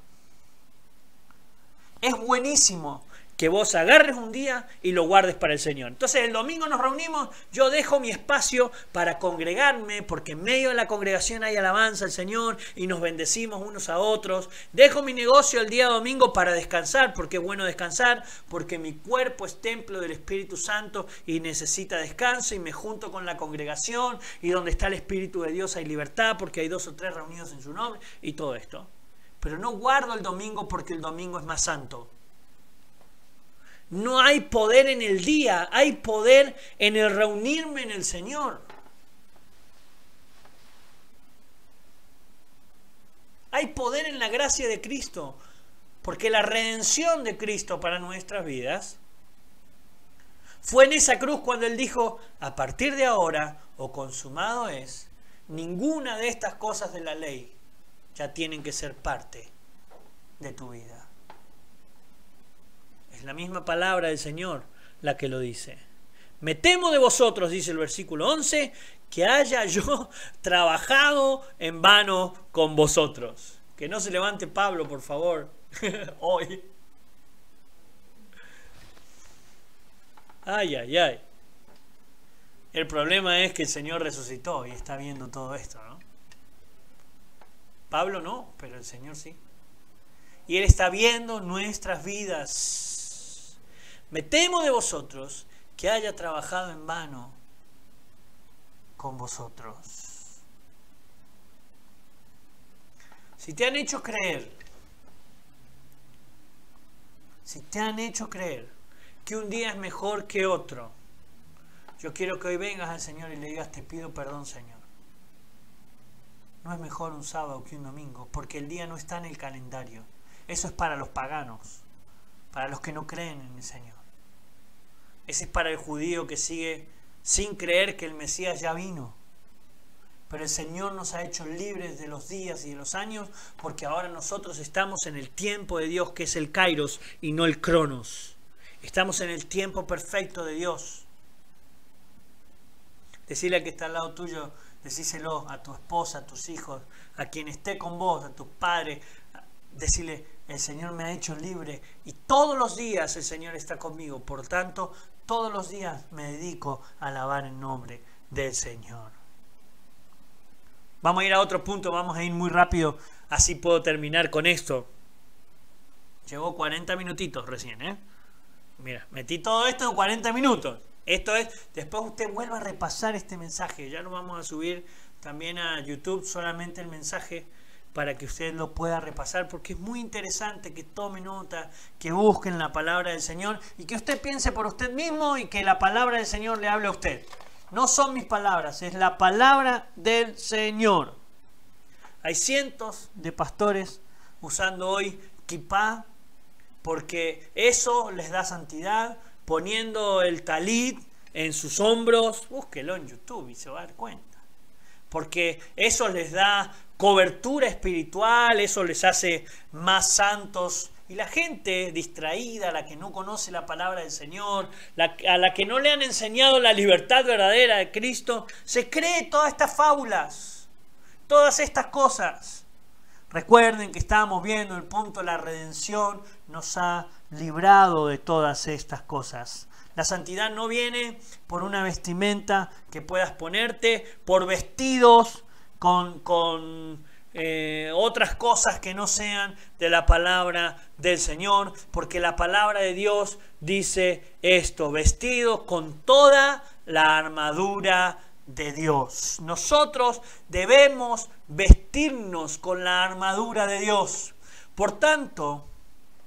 ¿eh? Es buenísimo que vos agarres un día y lo guardes para el Señor. Entonces el domingo nos reunimos, yo dejo mi espacio para congregarme, porque en medio de la congregación hay alabanza al Señor y nos bendecimos unos a otros. Dejo mi negocio el día domingo para descansar, porque es bueno descansar, porque mi cuerpo es templo del Espíritu Santo y necesita descanso, y me junto con la congregación, y donde está el Espíritu de Dios hay libertad, porque hay 2 o 3 reunidos en su nombre, y todo esto. Pero no guardo el domingo porque el domingo es más santo. No hay poder en el día, hay poder en el reunirme en el Señor. Hay poder en la gracia de Cristo, porque la redención de Cristo para nuestras vidas fue en esa cruz cuando Él dijo, a partir de ahora, o consumado es, ninguna de estas cosas de la ley ya tienen que ser parte de tu vida. Es la misma palabra del Señor la que lo dice. Me temo de vosotros, dice el versículo 11, que haya yo trabajado en vano con vosotros. Que no se levante Pablo, por favor, hoy. Ay. El problema es que el Señor resucitó y está viendo todo esto, ¿no? Pablo no, pero el Señor sí. Y Él está viendo nuestras vidas. Me temo de vosotros que haya trabajado en vano con vosotros. Si te han hecho creer que un día es mejor que otro, yo quiero que hoy vengas al Señor y le digas, te pido perdón, Señor. No es mejor un sábado que un domingo, porque el día no está en el calendario. Eso es para los paganos, para los que no creen en el Señor. Ese es para el judío que sigue sin creer que el Mesías ya vino. Pero el Señor nos ha hecho libres de los días y de los años, porque ahora nosotros estamos en el tiempo de Dios, que es el Kairos y no el Cronos. Estamos en el tiempo perfecto de Dios. Decirle al que está al lado tuyo, decíselo a tu esposa, a tus hijos, a quien esté con vos, a tus padres. Decirle, el Señor me ha hecho libre y todos los días el Señor está conmigo. Por tanto, todos los días me dedico a alabar el nombre del Señor. Vamos a ir a otro punto, vamos a ir muy rápido, así puedo terminar con esto. Llegó 40 minutitos recién, ¿eh? Mira, metí todo esto en 40 minutos. Esto es, después usted vuelva a repasar este mensaje. Ya lo vamos a subir también a YouTube, solamente el mensaje, para que usted lo pueda repasar, porque es muy interesante que tome nota, que busquen la palabra del Señor y que usted piense por usted mismo y que la palabra del Señor le hable a usted. No son mis palabras, es la palabra del Señor. Hay cientos de pastores usando hoy kipá, porque eso les da santidad, poniendo el talit en sus hombros. Búsquelo en YouTube y se va a dar cuenta. Porque eso les da cobertura espiritual, eso les hace más santos Y la gente distraída, la que no conoce la palabra del Señor, a la que no le han enseñado la libertad verdadera de Cristo, se cree todas estas fábulas, todas estas cosas. Recuerden que estábamos viendo el punto de la redención, nos ha librado de todas estas cosas. La santidad no viene por una vestimenta que puedas ponerte, por vestidos con otras cosas que no sean de la palabra del Señor, porque la palabra de Dios dice esto: vestidos con toda la armadura de Dios. Nosotros debemos vestirnos con la armadura de Dios. Por tanto,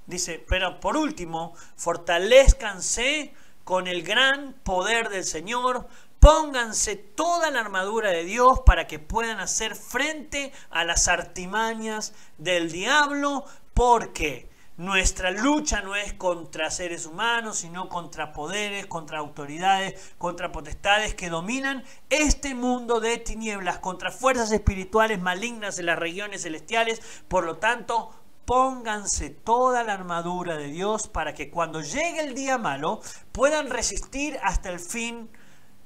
dice, pero por último, fortalezcanse con el gran poder del Señor. Pónganse toda la armadura de Dios para que puedan hacer frente a las artimañas del diablo, porque nuestra lucha no es contra seres humanos, sino contra poderes, contra autoridades, contra potestades que dominan este mundo de tinieblas, contra fuerzas espirituales malignas en las regiones celestiales. Por lo tanto, pónganse toda la armadura de Dios para que cuando llegue el día malo puedan resistir hasta el fin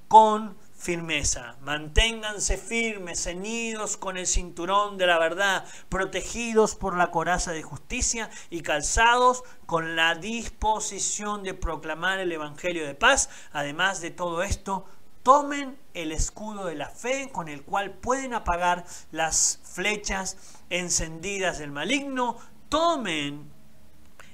con firmeza. Manténganse firmes, ceñidos con el cinturón de la verdad, protegidos por la coraza de justicia y calzados con la disposición de proclamar el evangelio de paz. Además de todo esto, tomen el escudo de la fe con el cual pueden apagar las flechas encendidas del maligno. Tomen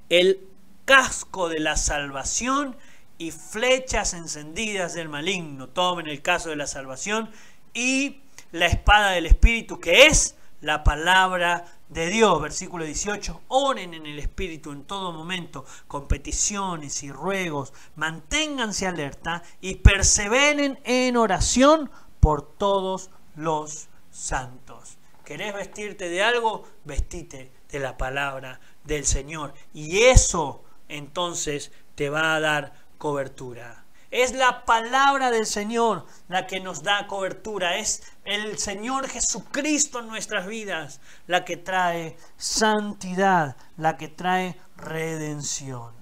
el casco de la salvación y flechas encendidas del maligno. Tomen el casco de la salvación y la espada del Espíritu, que es la palabra de Dios. Versículo 18. Oren en el Espíritu en todo momento, con peticiones y ruegos. Manténganse alerta y perseveren en oración por todos los santos. ¿Querés vestirte de algo? Vestite de la palabra del Señor. Y eso entonces te va a dar cobertura. Es la palabra del Señor la que nos da cobertura. Es el Señor Jesucristo en nuestras vidas la que trae santidad, la que trae redención.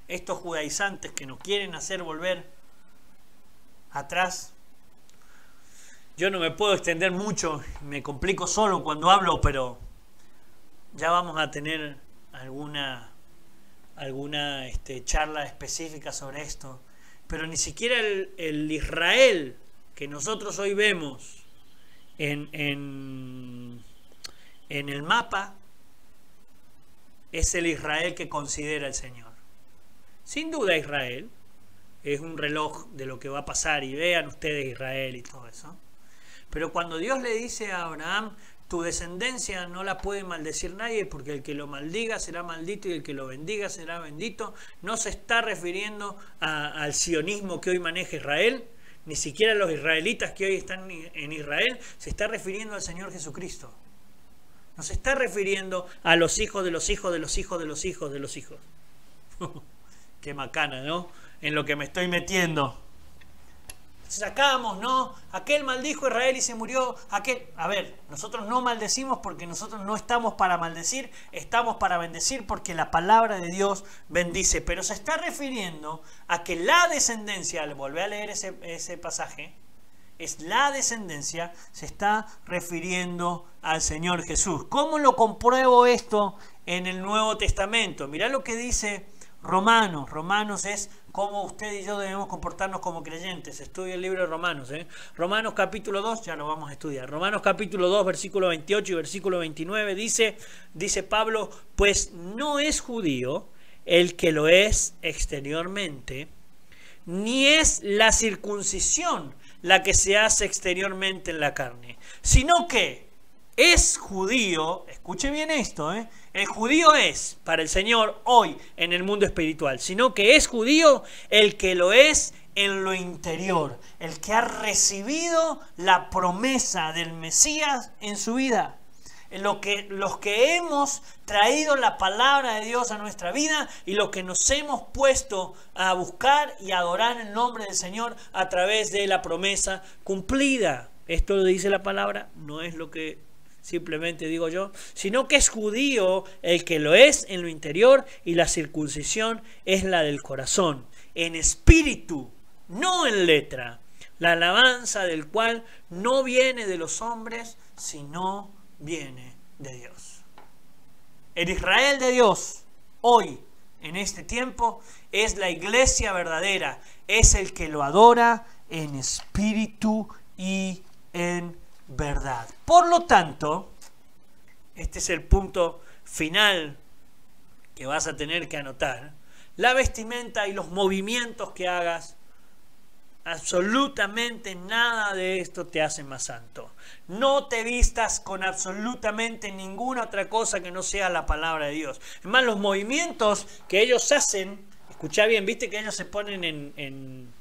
Estos judaizantes que nos quieren hacer volver atrás. Yo no me puedo extender mucho, me complico solo cuando hablo, pero ya vamos a tener alguna charla específica sobre esto. Pero ni siquiera el Israel que nosotros hoy vemos en el mapa es el Israel que considera el Señor. Sin duda Israel es un reloj de lo que va a pasar, y vean ustedes Israel y todo eso. Pero cuando Dios le dice a Abraham: tu descendencia no la puede maldecir nadie, porque el que lo maldiga será maldito y el que lo bendiga será bendito, no se está refiriendo al sionismo que hoy maneja Israel, ni siquiera a los israelitas que hoy están en Israel, se está refiriendo al Señor Jesucristo. No se está refiriendo a los hijos de los hijos de los hijos de los hijos de los hijos. Qué macana, ¿no? En lo que me estoy metiendo. Sacamos, ¿no? Aquel maldijo a Israel y se murió. Aquel. A ver, nosotros no maldecimos porque nosotros no estamos para maldecir, estamos para bendecir, porque la palabra de Dios bendice. Pero se está refiriendo a que la descendencia, al volver a leer ese pasaje, es la descendencia, se está refiriendo al Señor Jesús. ¿Cómo lo compruebo esto en el Nuevo Testamento? Mirá lo que dice Romanos. Romanos es cómo usted y yo debemos comportarnos como creyentes. Estudia el libro de Romanos. Romanos capítulo 2, ya lo vamos a estudiar. Romanos capítulo 2, versículo 28 y versículo 29 dice Pablo: pues no es judío el que lo es exteriormente, ni es la circuncisión la que se hace exteriormente en la carne, sino que es judío. Escuche bien esto, el judío es para el Señor hoy en el mundo espiritual, sino que es judío el que lo es en lo interior, el que ha recibido la promesa del Mesías en su vida. Los que hemos traído la palabra de Dios a nuestra vida y los que nos hemos puesto a buscar y adorar el nombre del Señor a través de la promesa cumplida. Esto lo dice la palabra, no es lo que simplemente digo yo, sino que es judío el que lo es en lo interior y la circuncisión es la del corazón, en espíritu, no en letra, la alabanza del cual no viene de los hombres, sino viene de Dios. El Israel de Dios, hoy, en este tiempo, es la iglesia verdadera, es el que lo adora en espíritu y en verdad. Por lo tanto, este es el punto final que vas a tener que anotar. La vestimenta y los movimientos que hagas, absolutamente nada de esto te hace más santo. No te vistas con absolutamente ninguna otra cosa que no sea la palabra de Dios. Es más, los movimientos que ellos hacen, escuchá bien, viste que ellos se ponen en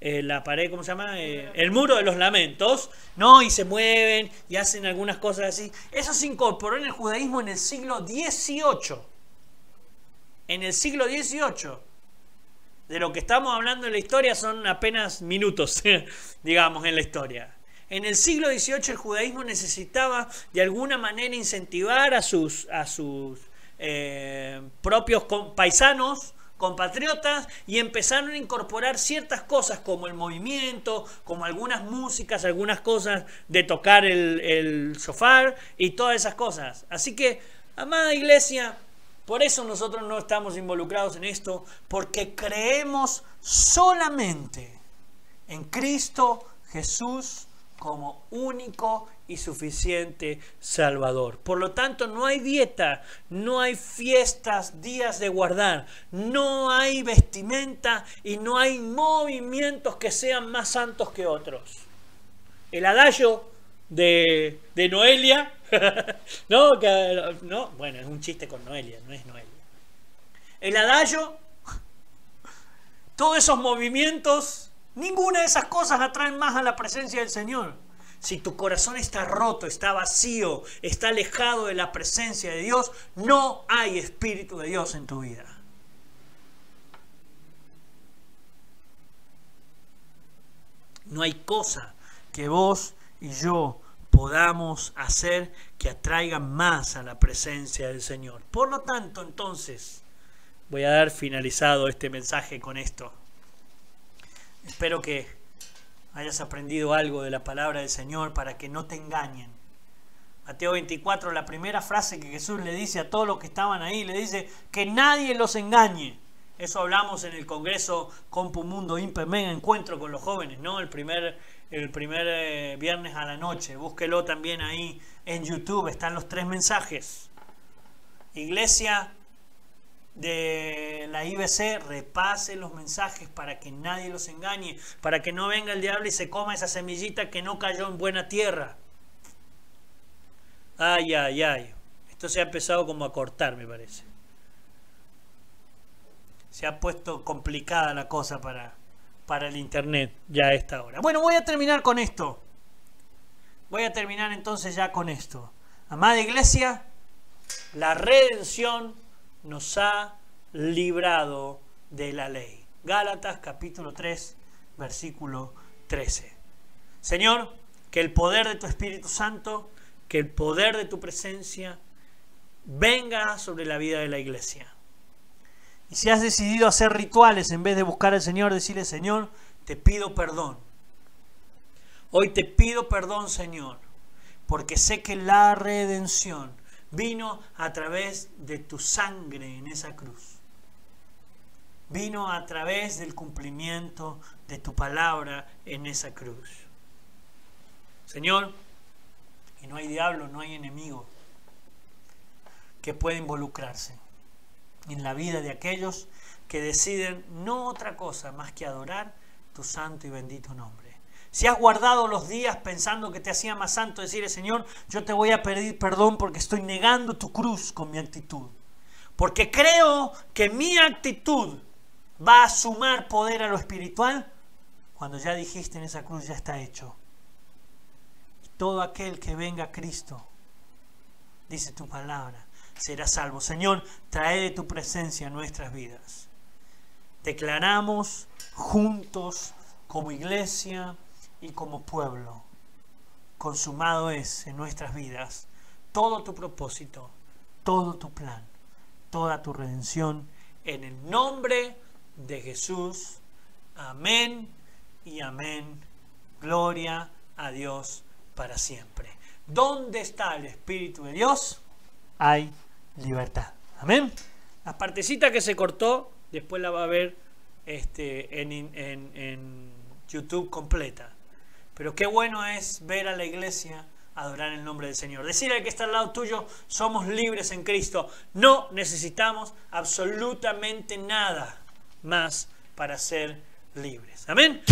la pared, ¿cómo se llama? El muro de los lamentos, ¿no? Y se mueven y hacen algunas cosas así. Eso se incorporó en el judaísmo en el siglo XVIII. En el siglo XVIII. De lo que estamos hablando en la historia son apenas minutos, digamos, en la historia. En el siglo XVIII el judaísmo necesitaba de alguna manera incentivar a sus propios paisanos, compatriotas, y empezaron a incorporar ciertas cosas como el movimiento, como algunas músicas, algunas cosas de tocar el shofar y todas esas cosas. Así que, amada iglesia, por eso nosotros no estamos involucrados en esto, porque creemos solamente en Cristo Jesús como único y suficiente Salvador. Por lo tanto, no hay dieta, no hay fiestas, días de guardar, no hay vestimenta y no hay movimientos que sean más santos que otros. El adagio de Noelia, no, bueno, es un chiste con Noelia, no es Noelia. El adagio, todos esos movimientos, ninguna de esas cosas atraen más a la presencia del Señor. Si tu corazón está roto, está vacío, está alejado de la presencia de Dios, no hay Espíritu de Dios en tu vida. No hay cosa que vos y yo podamos hacer que atraigan más a la presencia del Señor. Por lo tanto, entonces, voy a dar finalizado este mensaje con esto. Espero que hayas aprendido algo de la palabra del Señor para que no te engañen. Mateo 24, la primera frase que Jesús le dice a todos los que estaban ahí, le dice que nadie los engañe. Eso hablamos en el Congreso Compu Mundo Impe Mega Encuentro con los jóvenes, ¿no? El primer viernes a la noche. Búsquelo también ahí en YouTube, están los 3 mensajes. Iglesia de la IBC, repase los mensajes para que nadie los engañe, para que no venga el diablo y se coma esa semillita que no cayó en buena tierra. Ay, ay, ay. Esto se ha empezado como a cortar, me parece. Se ha puesto complicada la cosa para el internet ya a esta hora. Bueno, voy a terminar con esto. Voy a terminar entonces ya con esto. Amada iglesia, la redención nos ha librado de la ley. Gálatas capítulo 3, versículo 13. Señor, que el poder de tu Espíritu Santo, que el poder de tu presencia venga sobre la vida de la iglesia. Y si has decidido hacer rituales en vez de buscar al Señor, decirle: Señor, te pido perdón. Hoy te pido perdón, Señor, porque sé que la redención vino a través de tu sangre en esa cruz. Vino a través del cumplimiento de tu palabra en esa cruz. Señor, y no hay diablo, no hay enemigo que pueda involucrarse en la vida de aquellos que deciden no otra cosa más que adorar tu santo y bendito nombre. Si has guardado los días pensando que te hacía más santo, decirle: Señor, yo te voy a pedir perdón porque estoy negando tu cruz con mi actitud. Porque creo que mi actitud va a sumar poder a lo espiritual, cuando ya dijiste en esa cruz: ya está hecho. Y todo aquel que venga a Cristo, dice tu palabra, será salvo. Señor, trae de tu presencia a nuestras vidas. Declaramos juntos como iglesia y como pueblo: consumado es en nuestras vidas todo tu propósito, todo tu plan, toda tu redención, en el nombre de Jesús. Amén y amén. Gloria a Dios para siempre. ¿Dónde está el Espíritu de Dios? Hay libertad. Amén. La partecita que se cortó, después la va a ver en YouTube completa. Pero qué bueno es ver a la iglesia adorar el nombre del Señor. Decirle al que está al lado tuyo, somos libres en Cristo. No necesitamos absolutamente nada más para ser libres. Amén.